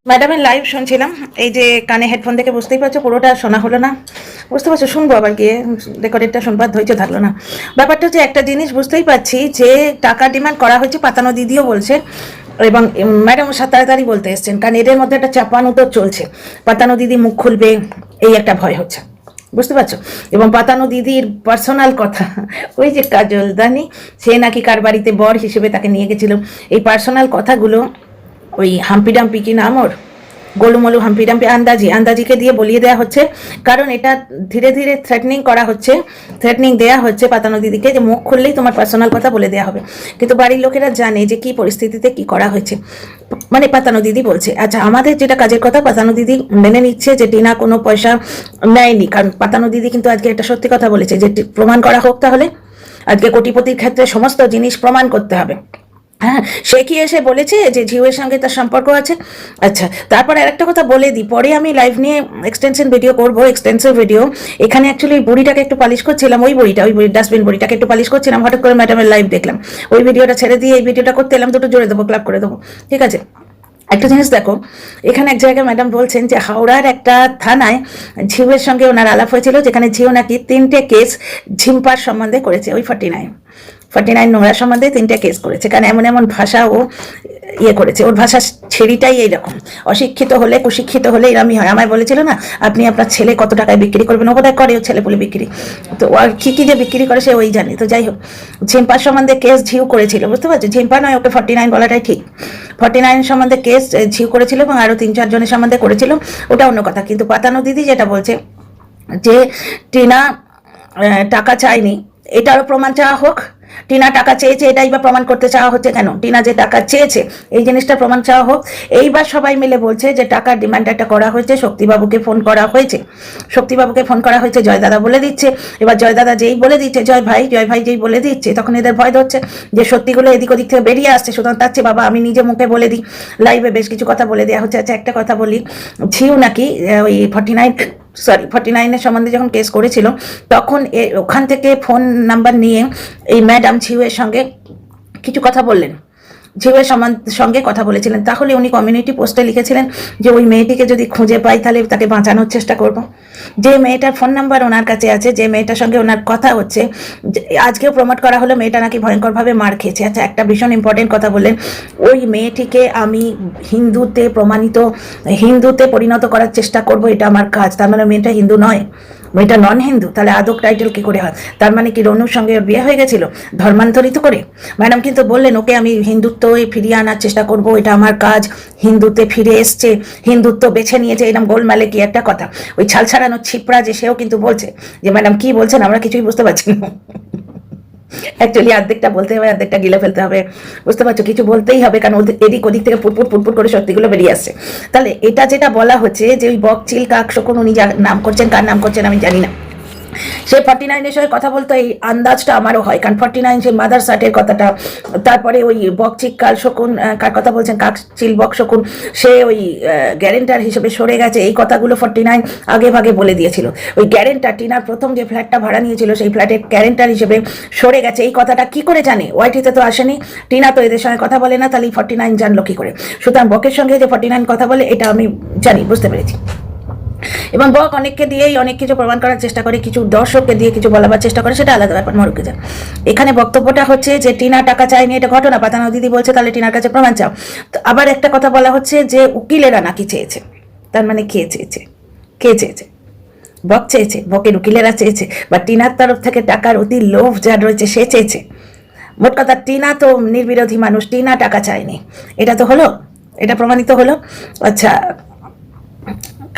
ম্যাডামের লাইভ শুনছিলাম, এই যে কানে হেডফোন থেকে বুঝতেই পারছো পুরোটা শোনা হলো না, বুঝতে পারছো, শুনবো আবার গিয়ে, রেকর্ডেডটা শুনবার ধৈর্য থাকলো না। ব্যাপারটা হচ্ছে একটা জিনিস বুঝতেই পারছি যে টাকা ডিমান্ড করা হয়েছে, পাতানো দিদিও বলছে, এবং ম্যাডাম তাড়াতাড়ি বলতে এসছেন, কারণ এদের মধ্যে একটা চাপানো তো চলছে, পাতানো দিদি মুখ খুলবে এই একটা ভয় হচ্ছে, বুঝতে পারছো। এবং পাতানো দিদির পার্সোনাল কথা, ওই যে কাজল দানি, সে নাকি কার বাড়িতে বর হিসেবে তাকে নিয়ে গেছিল, এই পার্সোনাল কথাগুলো ওই হাম্পি ডাম্পি কি নাম ওর, গোলুমলু হাম্পি ডাম্পি আন্দাজিকে দিয়ে বলিয়ে দেওয়া হচ্ছে। কারণ এটা ধীরে ধীরে থ্রেটনিং করা হচ্ছে, থ্রেটনিং দেওয়া হচ্ছে পাতানো দিদিকে, যে মুখ খুললেই তোমার পার্সোনাল কথা বলে দেওয়া হবে। কিন্তু বাড়ির লোকেরা জানে যে কি পরিস্থিতিতে কি করা হয়েছে, মানে পাতানো দিদি বলছে। আচ্ছা, আমাদের যেটা কাজের কথা, পাতানো দিদি মেনে নিচ্ছে যে টিনা কোনো পয়সা নেয়নি, কারণ পাতানো দিদি কিন্তু আজকে একটা সত্যি কথা বলেছে যে প্রমাণ করা হোক, তাহলে আজকে কোটিপতির ক্ষেত্রে সমস্ত জিনিস প্রমাণ করতে হবে। হ্যাঁ, সে কি এসে বলেছে যে ঝিউয়ের সঙ্গে তার সম্পর্ক আছে? আচ্ছা, তারপরে আরেকটা কথা বলে দিই, পরে আমি লাইভ নিয়ে এক্সটেনশন ভিডিও করবো, এক্সটেন্সিভ ভিডিও। এখানে অ্যাকচুয়ালি বুড়িটাকে একটু পালিশ করছিলাম, ওই ডাস্টবিন বুড়িটাকে একটু পালিশ করছিলাম, হঠাৎ করে ম্যাডামের লাইভ দেখলাম, ওই ভিডিওটা ছেড়ে দিয়ে এই ভিডিওটা করতে এলাম, দুটো জোরে দেবো, ক্লাব করে দেবো, ঠিক আছে। একটা জিনিস দেখো, এখানে এক জায়গায় ম্যাডাম বলছেন যে হাওড়ার একটা থানায় ঝিউয়ের সঙ্গে ওনার আলাপ হয়েছিল, যেখানে ঝিউ নাকি 3টে কেস ঝিম্পার সম্বন্ধে করেছে, ওই 49 নোংরা সম্বন্ধে 3টে কেস করেছে, কারণ এমন এমন ভাষা ও ইয়ে করেছে, ওর ভাষা ছেড়িটাই এইরকম, অশিক্ষিত হলে কুশিক্ষিত হলে এরমই হয়। আমায় বলেছিল না, আপনি আপনার ছেলে কত টাকায় বিক্রি করবেন, ও বোধহয় করে, ও ছেলে পুলে বিক্রি, তো আর কি কি যে বিক্রি করে সে ওই জানে। তো যাই হোক, ঝিম্পার সম্বন্ধে কেস ঝিউ করেছিল, বুঝতে পারছো, ঝিম্পা নয়, ওকে 49 বলাটাই ঠিক, 49 সম্বন্ধে কেস ঝিউ করেছিল, এবং আরও 3-4 জনের সম্বন্ধে করেছিল, ওটা অন্য কথা। কিন্তু পাতানো দিদি যেটা বলছে যে টিনা টাকা চায়নি, এটারও প্রমাণ চাওয়া হোক। টিনা টাকা চেয়েছে, এটাই বা প্রমাণ করতে চাওয়া হচ্ছে কেন? টিনা যে টাকা চেয়েছে এই জিনিসটা প্রমাণ চাওয়া হোক। এইবার সবাই মিলে বলছে যে টাকার ডিমান্ড একটা করা হয়েছে, শক্তিবাবুকে ফোন করা হয়েছে, জয় দাদা বলে দিচ্ছে। এবার জয় দাদা যেই বলে দিচ্ছে, জয় ভাই যেই বলে দিচ্ছে, তখন এদের ভয় ধরছে যে সত্যিগুলো এদিক ওদিক থেকে বেরিয়ে আসছে। সুতরাং তার চেয়ে বাবা আমি নিজে মুখে বলে দিই, লাইভে বেশ কিছু কথা বলে দেওয়া হচ্ছে। আচ্ছা, একটা কথা বলি, ঝিউ নাকি ওই 49 সম্বন্ধে যখন কেস করেছিল, তখন ওখান থেকে ফোন নাম্বার নিয়ে এই ম্যাডাম ঝিউয়ের সঙ্গে কিছু কথা বললেন, ঝিউয়ের সঙ্গে কথা বলেছিলেন। তাহলে উনি কমিউনিটি পোস্টে লিখেছিলেন যে ওই মেয়েটিকে যদি খুঁজে পাই তাহলে তাকে বাঁচানোর চেষ্টা করব। যে মেয়েটার ফোন নাম্বার ওনার কাছে আছে, যে মেয়েটার সঙ্গে ওনার কথা হচ্ছে, আজকেও প্রমোট করা হলো, মেয়েটা নাকি ভয়ঙ্করভাবে মার খেয়েছে। আচ্ছা, একটা ভীষণ ইম্পর্টেন্ট কথা বললেন, ওই মেয়েটিকে আমি হিন্দুতে পরিণত করার চেষ্টা করব, এটা আমার কাজ। তার মানে মেয়েটা হিন্দু নয়, মেয়েটা নন হিন্দু, তাহলে আদক টাইটেল কি করে হয়? তার মানে কি রনুর সঙ্গে ওর বিয়ে হয়ে গেছিল ধর্মান্তরিত করে? ম্যাডাম কিন্তু বললেন ওকে আমি হিন্দুত্ব ফিরিয়ে আনার চেষ্টা করব, এটা আমার কাজ। হিন্দুতে ফিরে এসছে, হিন্দুত্ব বেছে নিয়েছে, এরকম গোলমালে কি একটা কথা। ওই ছাল ছাড়ানো ছিপড়া যে, সেও কিন্তু বলছে যে ম্যাডাম কি বলছেন আমরা কিছুই বুঝতে পারছি না। অ্যাকচুয়ালি অর্ধেকটা বলতে হবে, অর্ধেকটা গিলে ফেলতে হবে, বুঝতে পারছো, কিছু বলতেই হবে, কারণ এদিক ওদিক থেকে পুটপুট করে সত্যিগুলো বেরিয়ে আসছে। তাহলে এটা যেটা বলা হচ্ছে যে ওই বক চিল কাক শকুন, উনি যা নাম করছেন, কার নাম করছেন আমি জানি না, সে 49 সঙ্গে কথা বলতো, এই আন্দাজটা আমারও হয়, কারণ 49 সে মাদার সার্টের কথাটা, তারপরে ওই বকচিক কাল শকুন, কার কথা বলছেন, কাক চিল বক শকুন, সে ওই গ্যারেন্টার হিসেবে সরে গেছে, এই কথাগুলো 49 আগে ভাগে বলে দিয়েছিল। ওই গ্যারেন্টার, টিনার প্রথম যে ফ্ল্যাটটা ভাড়া নিয়েছিল সেই ফ্ল্যাটের গ্যারেন্টার হিসেবে সরে গেছে, এই কথাটা কি করে জানে? ওয়াইটিতে তো আসেনি, টিনা তো এদের সঙ্গে কথা বলে না, তাহলে 49 জানলো কি করে? সুতরাং বকের সঙ্গে যে 49 কথা বলে এটা আমি জানি, বুঝতে পেরেছি। এবং বক অনেককে দিয়েই অনেক কিছু প্রমাণ করার চেষ্টা করে, কিছু দর্শককে দিয়ে কিছু বলাবার চেষ্টা করে, সেটা আলাদা ব্যাপার, মরুকে যায়। এখানে বক্তব্যটা হচ্ছে যে টিনা টাকা চায়নি, এটা ঘটনা, পাতানো দিদি বলছে তাহলে টিনার কাছে প্রমাণ চাও। তো আবার একটা কথা বলা হচ্ছে যে উকিলেরা নাকি চেয়েছে, তার মানে কে চেয়েছে? বক চেয়েছে, বকের উকিলেরা চেয়েছে, বা টিনার তরফ থেকে টাকার অতি লোভ যার রয়েছে সে চেয়েছে? মোট কথা, টিনা তো নির্বিরোধী মানুষ, টিনা টাকা চায়নি, এটা তো হলো, এটা প্রমাণিত হলো। আচ্ছা,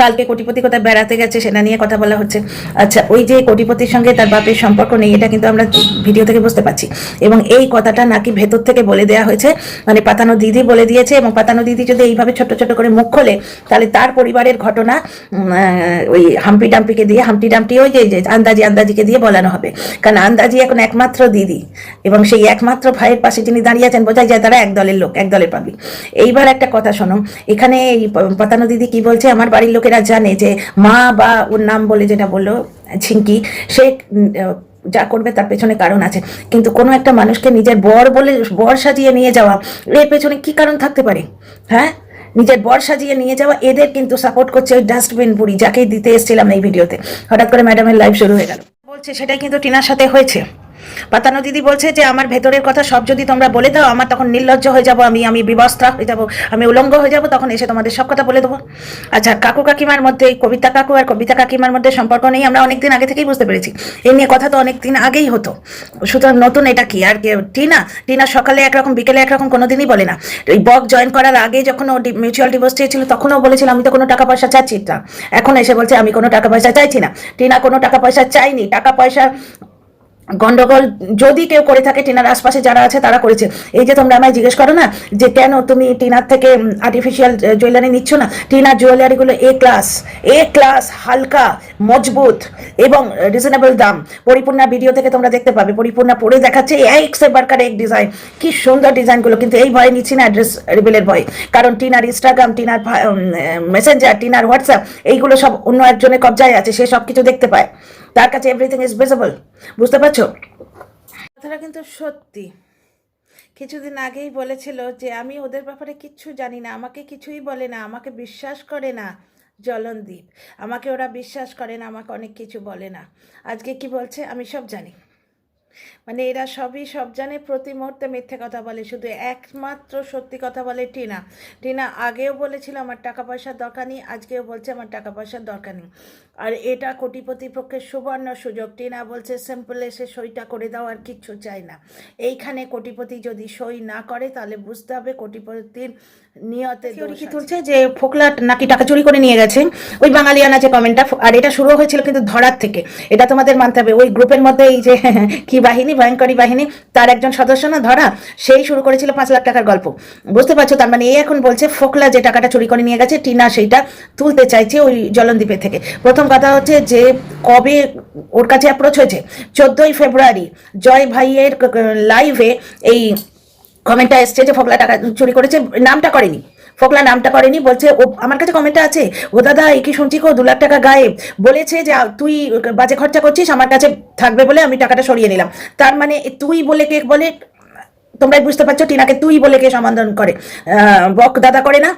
কালকে কোটিপতি কোথায় বেড়াতে গেছে সেটা নিয়ে কথা বলা হচ্ছে। আচ্ছা, ওই যে কোটিপতির সঙ্গে তার বাপের সম্পর্ক নেই, এটা কিন্তু আমরা ভিডিও থেকে বুঝতে পারছি, এবং এই কথাটা নাকি ভেতর থেকে বলে দেওয়া হয়েছে, মানে পাতানো দিদি বলে দিয়েছে। এবং পাতানো দিদি যদি এইভাবে ছোট ছোট করে মুখ খোলে, তাহলে তার পরিবারের ঘটনা ওই হাম্পি ডাম্পি ওই যে আন্দাজিকে দিয়ে বলানো হবে, কারণ আন্দাজি এখন একমাত্র দিদি, এবং সেই একমাত্র ভাইয়ের পাশে যিনি দাঁড়িয়ে আছেন, বোঝাই যায় তারা এক দলের লোক, এক দলের পাবলিক। এইবার একটা কথা শোনো, এখানে এই পাতানো দিদি কি বলছে, আমার বাড়ির লোকেরা জানে যে মা, বা ওর নাম বলে যেটা বললো ঝিঙ্কি, সে যা করবে তার পেছনে কারণ আছে। কিন্তু কোনো একটা মানুষকে নিজের বর বলে বর সাজিয়ে নিয়ে যাওয়া, এর পেছনে কি কারণ থাকতে পারে? হ্যাঁ, নিজের বর সাজিয়ে নিয়ে যাওয়া, এদের কিন্তু সাপোর্ট করছে ওই ডাস্টবিন বুড়ি, যাকে দিতে এসেছিলাম এই ভিডিওতে। হঠাৎ করে ম্যাডামের লাইভ শুরু হয়ে গেল, বলছে সেটাই কিন্তু টিনার সাথে হয়েছে। পাতানো দিদি বলছে যে আমার ভেতরের কথা সব যদি তোমরা বলে দাও, আমার তখন নির্লজ্জ হয়ে যাব, আমি বিবস্ত্রা হয়ে যাব, আমি উলঙ্গ হয়ে যাব, তখন এসে তোমাদের সব কথা বলে দেবো। আচ্ছা, কাকু কাকিমার মধ্যে, কবিতা কাকু আর কবিতা কাকিমার মধ্যে সম্পর্ক নেই, আমরা অনেকদিন আগে থেকেই বুঝতে পেরেছি। এই নিয়ে কথা তো অনেকদিন আগেই হতো, সুতরাং নতুন এটা কি? আর টিনা সকালে একরকম বিকেলে একরকম কোনোদিনই বলে না। এই বক জয়েন করার আগে যখন ও মিউচুয়াল ডিভোর্স চেয়েছিল, তখনও বলেছিল আমি তো কোনো টাকা পয়সা চাচ্ছি না। এখন এসে বলছে আমি কোনো টাকা পয়সা চাইছি না। টিনা কোনো টাকা পয়সা চাইনি। টাকা পয়সা গন্ডগোল যদি কেউ করে থাকে, টিনার আশপাশে যারা আছে তারা করেছে। এই যে তোমরা আমায় জিজ্ঞেস করো না যে কেন তুমি টিনার থেকে আর্টিফিশিয়াল জুয়েলারি নিচ্ছ না, টিনার জুয়েলারিগুলো এ ক্লাস, হালকা, মজবুত এবং রিজনেবল দাম। পরিপূর্ণা ভিডিও থেকে তোমরা দেখতে পাবে, পরিপূর্ণা পরে দেখাচ্ছে এক সে বারকার এক ডিজাইন, কি সুন্দর ডিজাইনগুলো। কিন্তু এই ভয়ে নিচ্ছি না, অ্যাড্রেস রিভিলের ভয়। কারণ টিনার ইনস্টাগ্রাম, টিনার মেসেঞ্জার, টিনার হোয়াটসঅ্যাপ, এইগুলো সব অন্য একজনের কবজায় আছে, সে সব কিছু দেখতে পায়, তার কাছে এভরিথিং ইজ ভিজিবল। বুঝতে পারছো? কথাটা কিন্তু সত্যি। কিছুদিন আগেই বলেছিল যে আমি ওদের ব্যাপারে কিচ্ছু জানি না, আমাকে কিছুই বলে না, আমাকে বিশ্বাস করে না জলনদীপ, আমাকে ওরা বিশ্বাস করে না, আমাকে অনেক কিছু বলে না। আজকে কি বলছে? আমি সব জানি। মানে এরা সব জানে, প্রতি মুহূর্তে মিথ্যে কথা বলে, শুধু একমাত্র সত্যি কথা বলে টিনা আগেও বলেছিল আমার টাকা পয়সার দরকার নেই, আজকেও বলছে আমার টাকা পয়সার দরকার নেই। আর এটা কোটিপতি পক্ষের সুবর্ণ সুযোগ। টিনা বলছে সিম্পল এসে সইটা করে দাও, আর কিচ্ছু চাই না। এইখানে কোটিপতি যদি সই না করে, তাহলে বুঝতে হবে কোটিপতির নিয়তে কি তুলছে, যে ফোকলা নাকি টাকা চুরি করে নিয়ে গেছে, ওই বাঙালিয়ানা যে কমেন্টটা। আর এটা শুরু হয়েছিল কিন্তু ধরার থেকে, এটা তোমাদের মানতে হবে। ওই গ্রুপের মধ্যে এই যে কি বাহিনী, ভয়ঙ্করী বাহিনী, তার একজন সদস্য না ধরা, সেই শুরু করেছিল 5 লাখ টাকার গল্প। বুঝতে পারছো? তার মানে এই এখন বলছে ফোকলা যে টাকাটা চুরি করে নিয়ে গেছে, টিনা সেইটা তুলতে চাইছে ওই জলনদ্বীপের থেকে। প্রথম কথা হচ্ছে যে কবে ওর কাছে অ্যাপ্রোচ হয়েছে, 14ই ফেব্রুয়ারি জয় ভাইয়ের লাইভে এই কমেন্টটা এসছে যে ফোকলা টাকা চুরি করেছে। নামটা করেনি, ফোকলা নামটা করেনি, বলছে ও আমার কাছে কমেন্টটা আছে, ও দাদা এই কি শুনছি কো 2 লাখ টাকা গায়েব, বলেছে যে তুই বাজে খরচা করছিস, আমার কাছে থাকবে বলে আমি টাকাটা সরিয়ে নিলাম। তার মানে তুই বলে কে বলে, তোমরাই বুঝতে পারছো, টিনাকে তুই বলে কে সম্বোধন করে? বক দাদা করে না?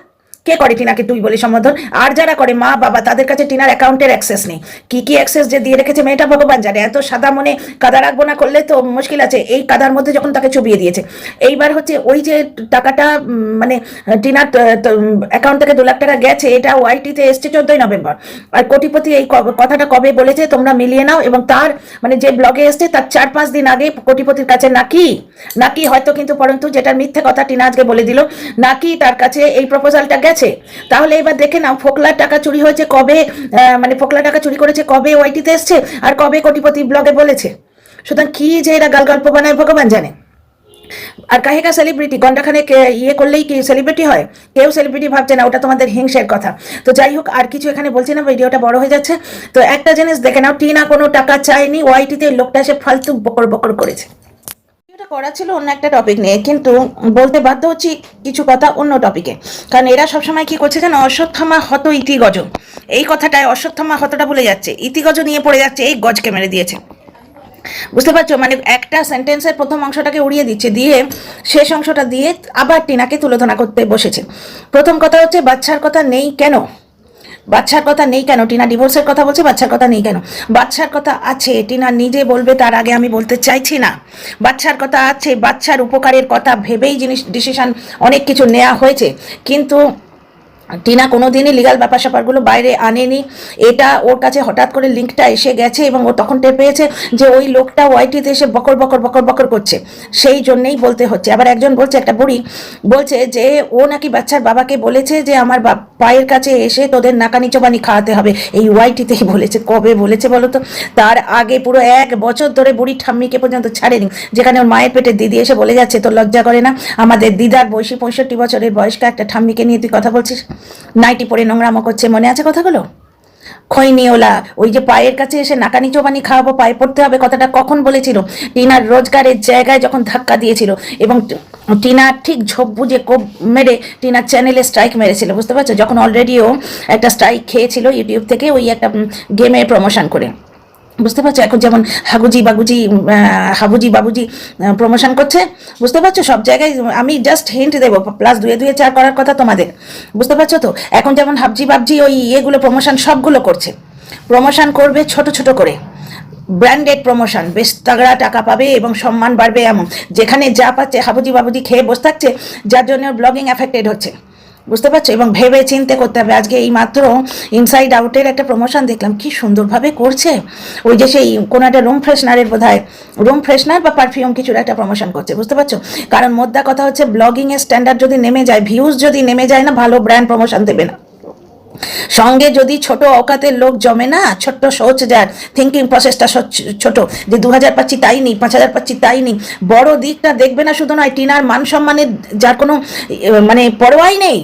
কে করে টিনাকে তুই বলে সম্বোধন? আর যারা করে মা বাবা, তাদের কাছে টিনার অ্যাকাউন্টের অ্যাক্সেস নেই। কি অ্যাক্সেস যে দিয়ে রেখেছে মেয়েটা ভগবান জানে। এত সাদা মনে কাদা রাখবো না করলে তো মুশকিল আছে। এই কাদার মধ্যে যখন তাকে চুবিয়ে দিয়েছে, এইবার হচ্ছে ওই যে টাকাটা মানে টিনার অ্যাকাউন্ট থেকে 2 লাখ টাকা গেছে, এটা ওয়াইটিতে এসছে 14ই নভেম্বর। আর কোটিপতি এই কথাটা কবে বলেছে তোমরা মিলিয়ে নাও। এবং তার মানে যে ব্লগে এসছে তার 4-5 দিন আগে কোটিপতির কাছে নাকি হয়তো, কিন্তু পরন্তু যেটার মিথ্যে কথা টিনা আজকে বলে দিল, নাকি তার কাছে এই প্রপোজালটা গেছে। তাহলে এবার দেখে নাও ফোকলার টাকা চুরি হয়েছে কবে, মানে ফোকলা টাকা চুরি করেছে কবে ওয়াইটিতে এসছে, আর কবে কোটিপতি ব্লগে বলেছে। সুতরাং কি যে এরা গালগল্প বানায় ভগবান জানে। আর কাহিকা সেলিব্রিটি গন্ডাখানে ইয়ে করলেই কি সেলিব্রিটি হয়? কেউ সেলিব্রিটি ভাবছে না, ওটা তোমাদের হিংসের কথা। তো যাই হোক, আর কিছু এখানে বলছি না, ভিডিওটা বড় হয়ে যাচ্ছে। তো একটা জিনিস দেখে নাও, টিনা কোনো টাকা চায়নি, ওয়াইটিতে লোকটা এসে ফালতু বকর করেছে। করা ছিল অন্য একটা টপিক নিয়ে, কিন্তু বলতে বাধ্য হচ্ছি কিছু কথা অন্য টপিকে। কারণ এরা সবসময় কি করছে যেন, অশ্বত্থামা হত ইতিগজ, এই কথাটায় অশ্বত্থামা হতটা বলে যাচ্ছে, ইতিগজ নিয়ে পড়ে যাচ্ছে, এই গজকে মেরে দিয়েছে। বুঝতে পারছো? মানে একটা সেন্টেন্সের প্রথম অংশটাকে উড়িয়ে দিচ্ছে, দিয়ে শেষ অংশটা দিয়ে আবার টিনাকে তুলোধনা করতে বসেছে। প্রথম কথা হচ্ছে বাচ্চার কথা নেই কেন? বাচ্চার কথা নেই কেন? টিনা ডিভোর্সের কথা বলছে, বাচ্চার কথা নেই কেন? বাচ্চার কথা আছে, টিনা নিজে বলবে, তার আগে আমি বলতে চাইছি না। বাচ্চার কথা আছে, বাচ্চার উপকারের কথা ভেবেই ডিসিশন অনেক কিছু নেওয়া হয়েছে, কিন্তু টিনা কোনোদিনই লিগাল ব্যাপার স্যাপারগুলো বাইরে আনেনি। এটা ওর কাছে হঠাৎ করে লিঙ্কটা এসে গেছে এবং ও তখন টের পেয়েছে যে ওই লোকটা ওয়াইটিতে এসে বকর করছে, সেই জন্যেই বলতে হচ্ছে। আবার একজন বলছে, একটা বুড়ি বলছে যে ও নাকি বাচ্চার বাবাকে বলেছে যে আমার পায়ের কাছে এসে তোদের নাকানি চোবানি খাওয়াতে হবে, এই ওয়াইটিতেই বলেছে। কবে বলেছে বলো তো? তার আগে পুরো 1 বছর ধরে বুড়ি ঠাম্মিকে পর্যন্ত ছাড়েনি, যেখানে ওর মায়ের পেটে দিদি এসে বলে যাচ্ছে তোর লজ্জা করে না? আমাদের দিদার বয়সী 65 বছরের বয়স্ক একটা ঠাম্মিকে নিয়ে তুই কথা বলছিস? নাইটি পরে নোংরামো করছে, মনে আছে কথাগুলো? খৈনিওলা, ওই যে পায়ের কাছে এসে নাকানি চোবানি খাওয়াবো, পায়ে পড়তে হবে, কথাটা কখন বলেছিল? টিনার রোজগারের জায়গায় যখন ধাক্কা দিয়েছিল, এবং টিনা ঠিক ঝোপ বুঝে কোপ মেরে টিনার চ্যানেলে স্ট্রাইক মেরেছিল। বুঝতে পারছো? যখন অলরেডিও একটা স্ট্রাইক খেয়েছিল ইউটিউব থেকে, ওই একটা গেমের প্রমোশন করে। বুঝতে পারছো? এখন যেমন হাগুজি বাগুজি হাবুজি বাবুজি প্রমোশন করছে, বুঝতে পারছো? সব জায়গায় আমি জাস্ট হিন্ট দেবো, প্লাস 2 2 4 করার কথা তোমাদের, বুঝতে পারছো তো? এখন যেমন হাবজি বাবজি ওই ইয়েগুলো প্রমোশন সবগুলো করছে, প্রমোশন করবে ছোট ছোট করে, ব্র্যান্ডেড প্রমোশন, বেশ তাগড়া টাকা পাবে এবং সম্মান বাড়বে, এমন যেখানে যা পাচ্ছে হাবুজি বাবুজি খেয়ে বসে থাকছে, যার জন্য ব্লগিং অ্যাফেক্টেড হচ্ছে, বুঝতে পারছো? এবং ভেবে চিনতে করতে হবে। আজকে এই মাত্র ইনসাইড আউটের একটা প্রমোশন দেখলাম, কি সুন্দরভাবে করছে। ওই যে সেই কোনো একটা রুম ফ্রেশনারের বোধহয়, রুম ফ্রেশনার বা পারফিউম কিছুর একটা প্রমোশন করছে, বুঝতে পারছো? কারণ মোদ্দা কথা হচ্ছে, ব্লগিংয়ের স্ট্যান্ডার্ড যদি নেমে যায়, ভিউজ যদি নেমে যায় না, ভালো ব্র্যান্ড প্রমোশন দেবে না। সঙ্গে যদি ছোট অকাতের লোক জমে না, ছোট্ট সোচ, যার থিঙ্কিং প্রসেসটা ছোট, যে 2000 পাচ্ছি তাই নেই, 5000 পাচ্ছি তাই নেই, বড় দিকটা দেখবে না শুধু নয়, টিনার মান সম্মানের যার কোনো মানে পরোয়াই নেই,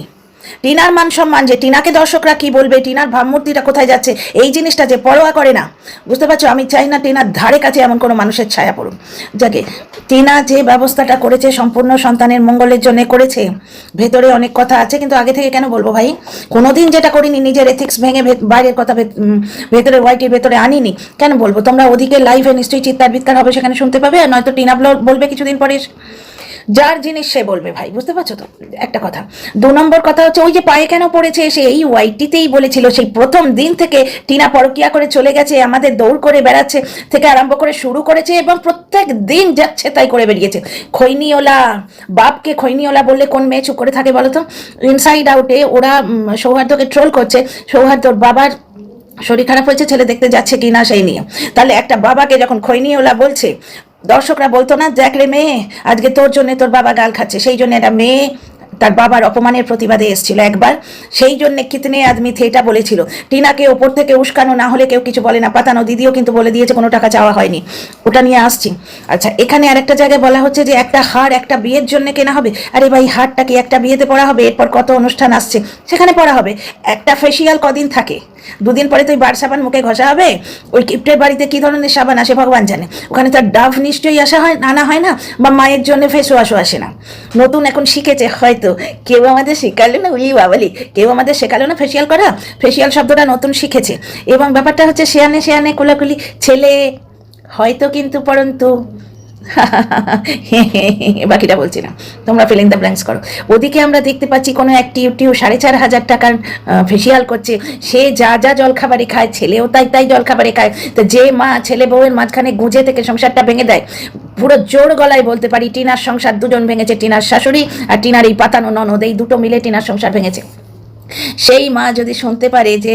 টিনার মান সম্মান, যে টিনাকে দর্শকরা কি বলবে, টিনার ভাবমূর্তিটা কোথায় যাচ্ছে, এই জিনিসটা যে পরোয়া করে না, বুঝতে পারছো? আমি চাই না টিনার ধারে কাছে এমন কোনো মানুষের ছায়া পড়ুক। যাকে টিনা যে ব্যবস্থাটা করেছে সম্পূর্ণ সন্তানের মঙ্গলের জন্য করেছে, ভেতরে অনেক কথা আছে, কিন্তু আগে থেকে কেন বলবো ভাই? কোনোদিন যেটা করিনি, নিজের এথিক্স ভেঙে বাইরের কথা ভেতরে ওয়াইটির ভেতরে আনিনি, কেন বলবো? তোমরা ওদিকে লাইভে নিশ্চয়ই চিৎকার বিৎকার হবে, সেখানে শুনতে পাবে, আর নয়তো টিনা বলবে কিছুদিন পরে, যার জিনিস সে বলবে ভাই, বুঝতে পারছো তো? একটা কথা। 2 নম্বর কথা হচ্ছে, ওই যে পায়ে কেন পড়েছে, সে এই ওয়াইটিতেই বলেছিল, সেই প্রথম দিন থেকে টিনা পরকিয়া করে চলে গেছে, আমাদের দৌড় করে বেড়াচ্ছে থেকে আরম্ভ করে শুরু করেছে, এবং প্রত্যেক দিন যাচ্ছে তাই করে বেরিয়েছে। খৈনিওলা, বাপকে খৈনিওলা বললে কোন মেয়ে চুপ করে থাকে বলো তো? ইনসাইড আউটে ওরা সৌহার্দ্যকে ট্রোল করছে, সৌহার্দ্যর বাবার শরীর খারাপ হয়েছে, ছেলে দেখতে যাচ্ছে কিনা সেই নিয়ে। তাহলে একটা বাবাকে যখন খৈনিওলা বলছে, দর্শকরা বলতো না, দেখ রে মেয়ে, আজকে তোর জন্য তোর বাবা গাল খাচ্ছে, সেই জন্য একটা মেয়ে তার বাবার অপমানের প্রতিবাদে এসেছিল একবার, সেই জন্য কিতনে আদমি থেটা বলেছিল। টিনাকে ওপর থেকে উস্কানো না হলে কেউ কিছু বলে না, পাতানো দিদিও কিন্তু বলে দিয়েছে কোনো টাকা চাওয়া হয়নি, ওটা নিয়ে আসছি। আচ্ছা, এখানে আরেকটা জায়গায় বলা হচ্ছে যে একটা হার একটা বিয়ের জন্য কেনা হবে। আরে ভাই, হারটা কি একটা বিয়েতে পড়া হবে? এরপর কত অনুষ্ঠান আসছে, সেখানে পড়া হবে। একটা ফেসিয়াল কদিন থাকে? 2 দিন পরে তো ওই বার সাবান মুখে ঘষা হবে। ওই কিপ্টের বাড়িতে কি ধরনের সাবান আসে ভগবান জানে, ওখানে তার ডাভ নিশ্চয়ই আনা হয় না, বা মায়ের জন্য ফেস ওয়াশও আসে না। নতুন এখন শিখেছে হয়তো, কেউ আমাদের শেখালো না, উলি বাবালি, কেউ আমাদের শেখালো না ফেসিয়াল করা, ফেসিয়াল শব্দটা নতুন শিখেছে। এবং ব্যাপারটা হচ্ছে, শেয়ানে শেয়ানে কোলাকুলি ছেলে হয়তো, কিন্তু পরন্তু বাকিটা বলছি না, তোমরা ফিলিং দ্য ব্ল্যাঙ্কস করো। ওদিকে আমরা দেখতে পাচ্ছি কোনো এক টিউ 4,500 টাকার ফেসিয়াল করছে, সে যা যা জলখাবারে খায়, ছেলেও তাই তাই জলখাবারে খায়। তো যে মা ছেলে বউয়ের মাঝখানে গুঁজে থেকে সংসারটা ভেঙে দেয়, পুরো জোর গলায় বলতে পারি, টিনার সংসার দুজন ভেঙেছে, টিনার শাশুড়ি আর টিনার এই পাতানো ননদ, এই দুটো মিলে টিনার সংসার ভেঙেছে। সেই মা যদি শুনতে পারে যে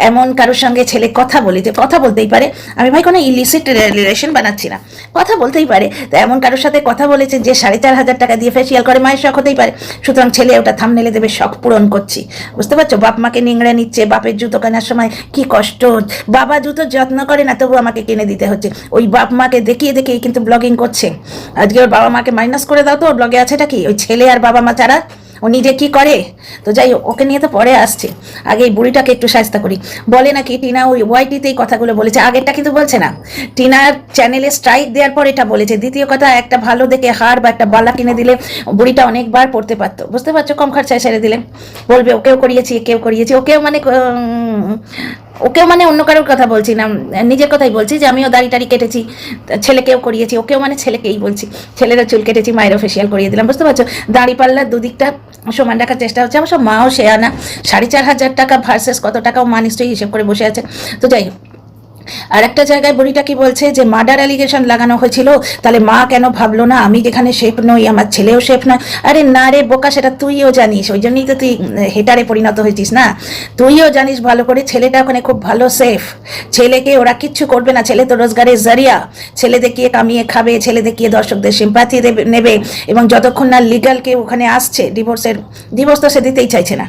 এমন কারোর সঙ্গে ছেলে কথা বলে, যে কথা বলতেই পারে, আমি ভাই কোনো ইলিসিট রিলেশন বানাচ্ছি না, কথা বলতেই পারে, তো এমন কারোর সাথে কথা বলেছে যে 4,500 টাকা দিয়ে ফেসিয়াল করে, মায়ের শখ হতেই পারে। সুতরাং ছেলে ওটা থামনেলে দেবে, শখ পূরণ করছি, বুঝতে পারছো? বাপ মাকে নিংড়ে নিচ্ছে, বাপের জুতো কেনার সময় কি কষ্ট, বাবা জুতো যত্ন করে না তবু আমাকে কিনে দিতে হচ্ছে, ওই বাপ মাকে দেখিয়ে দেখিয়ে কিন্তু ব্লগিং করছে। আজকে ওর বাবা মাকে মাইনাস করে দাও তো, ওর ব্লগে আছেটা কি? ওই ছেলে আর বাবা মা ছাড়া ও নিজে কি করে? তো যাই হোক, ওকে নিয়ে তো পরে আসছে, আগে এই বুড়িটাকে একটু সাহায্য করি। বলে নাকি টিনা ওই ওয়াইটিতে এই কথাগুলো বলেছে, আগেরটা কিন্তু বলছে না। টিনার চ্যানেলে স্ট্রাইক দেওয়ার পর এটা বলেছে। দ্বিতীয় কথা, একটা ভালো দেখে হার বা একটা বালা কিনে দিলে বুড়িটা অনেকবার পড়তে পারতো, বুঝতে পারছো? কম খরচায় সেরে দিলে বলবে ওকেও করিয়েছি, ওকেও মানে অন্য কারোর কথা বলছি না, নিজের কথাই বলছি, যে আমিও দাড়ি টাড়ি কেটেছি, ছেলেকেও করিয়েছি, ওকেও মানে ছেলেকেই বলছি, ছেলেরও চুল কেটেছি, মায়েরও ফেসিয়াল করিয়ে দিলাম, বুঝতে পারছো? দাড়ি পাল্লার দুদিকটা সমান রাখার চেষ্টা হচ্ছে। অবশ্য মাও সে আনা 4,500 টাকা ভার্সেস কত টাকাও মা নিশ্চয়ই হিসেব করে বসে আছে। তো যাই হোক, আর একটা জায়গায় বুড়িটা কি বলছে, যে মার্ডার অ্যালিগেশন লাগানো হয়েছিল, তাহলে মা কেন ভাবলো না আমি যেখানে শেফ নই, আমার ছেলেও শেফ নয়? আরে না রে বোকা, সেটা তুইও জানিস, ওই জন্যই তো তুই হেটারে পরিণত হয়েছিস না। তুইও জানিস ভালো করে, ছেলেটা ওখানে খুব ভালো সেফ, ছেলেকে ওরা কিচ্ছু করবে না, ছেলে তো রোজগারের জারিয়া, ছেলে দেখিয়ে কামিয়ে খাবে, ছেলে দেখিয়ে দর্শকদের সিম্প্যাথি নেবে, এবং যতক্ষণ না লিগালকে ওখানে আসছে, ডিভোর্স তো সে দিতেই চাইছে না,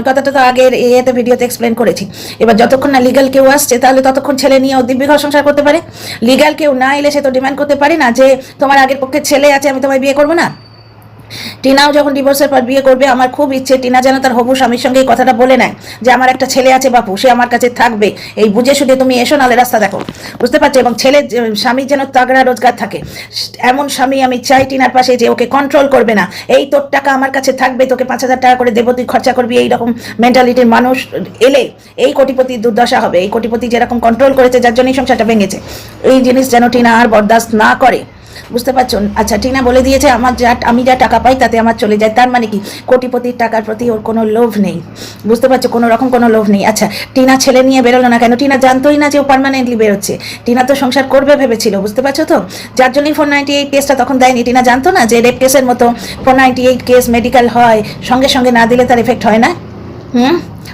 ওই কথাটা তো আগের এতে ভিডিওতে এক্সপ্লেন করেছি। এবার যতক্ষণ না লিগাল কেউ আসছে, তাহলে ততক্ষণ ছেলে নিয়েও দিব্যঘর সংসার করতে পারে। লিগাল কেউ না এলে সে তো ডিমান্ড করতে পারে না যে তোমার আগের পক্ষে ছেলে আছে, আমি তোমায় বিয়ে করবো না। টিনাও যখন ডিভোর্সের পর বিয়ে করবে, আমার খুব ইচ্ছে টিনা যেন তার হবু স্বামীর সঙ্গে এই কথাটা বলে নেয় যে আমার একটা ছেলে আছে বাপু, সে আমার কাছে থাকবে, এই বুঝে শুধু তুমি এসো, নাহলে রাস্তা দেখো, বুঝতে পারছো? এবং স্বামীর যেন তাগড়া রোজগার থাকে, এমন স্বামী আমি চাই টিনার পাশে, যে ওকে কন্ট্রোল করবে না, এই তোর টাকা আমার কাছে থাকবে, তোকে 5,000 টাকা করে দেবো, তুই খরচা করবি, এইরকম মেন্টালিটির মানুষ এলে এই কোটিপতির দুর্দশা হবে। এই কোটিপতি যেরকম কন্ট্রোল করেছে, যার জন্যই সংসারটা ভেঙেছে, এই জিনিস যেন টিনা আর বরদাস্ত না করে, বুঝতে পারছো? আচ্ছা, টিনা বলে দিয়েছে আমি যা টাকা পাই তাতে আমার চলে যায়, তার মানে কি কোটিপতির টাকার প্রতি ওর কোনো লোভ নেই, বুঝতে পারছো? কোনো রকম কোনো লোভ নেই। আচ্ছা, টিনা ছেলে নিয়ে বেরোলো না কেন? টিনা জানতোই না যে ও পার্মানেন্টলি বেরোচ্ছে, টিনা তো সংসার করবে ভেবেছিল, বুঝতে পারছো তো? যার জন্যই 498 কেসটা তখন দেয়নি। টিনা জানতো না যে রেপ কেসের মতো 498 কেস মেডিকেল হয়, সঙ্গে সঙ্গে না দিলে তার এফেক্ট হয় না।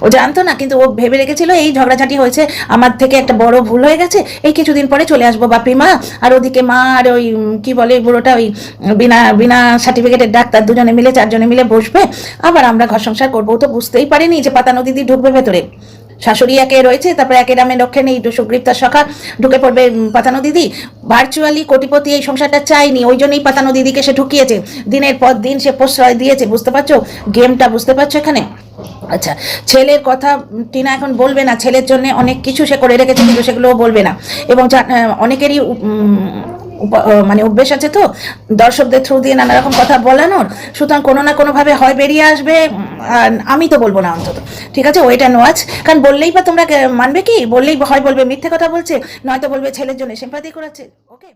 ও জানতো না, কিন্তু ও ভেবে রেখেছিল এই ঝগড়াঝাটি হয়েছে, আমার থেকে একটা বড় ভুল হয়ে গেছে, এই কিছুদিন পরে চলে আসবো বাপি মা, আর ওদিকে মা আর ওই কি বলে বুড়োটা, ওই বিনা বিনা সার্টিফিকেটের ডাক্তার, দুজনে মিলে 4 জনে মিলে বসবে, আবার আমরা ঘর সংসার করবো। ও তো বুঝতেই পারিনি যে পাতানো দিদি ঢুকবে ভেতরে, শাশুড়ি একে রয়েছে, তারপরে একে নামে রক্ষে নেই, সুগ্রীব তার সখা, ঢুকে পড়বে পাতানো দিদি। ভার্চুয়ালি কোটিপতি এই সংসারটা চাইনি, ওই জন্যই পাতানো দিদিকে সে ঢুকিয়েছে, দিনের পর দিন সে প্রশ্রয় দিয়েছে, বুঝতে পারছো গেমটা? বুঝতে পারছো এখানে? আচ্ছা, ছেলের কথা টিনা এখন বলবে না, ছেলের জন্য অনেক কিছু সে করে রেখেছে, কিন্তু সেগুলোও বলবে না। এবং অনেকেরই মানে অভ্যেস আছে তো দর্শকদের থ্রু দিয়ে নানা রকম কথা বলানোর, সুতরাং কোনো না কোনোভাবে হয় বেরিয়ে আসবে। আমি তো বলবো না অন্তত, ঠিক আছে? ওইটা নোয়াজ, কারণ বললেই বা তোমরা মানবে কি? বললেই হয় বলবে মিথ্যে কথা বলছে, নয়তো বলবে ছেলের জন্য সিম্পাথি করাচ্ছে। ওকে।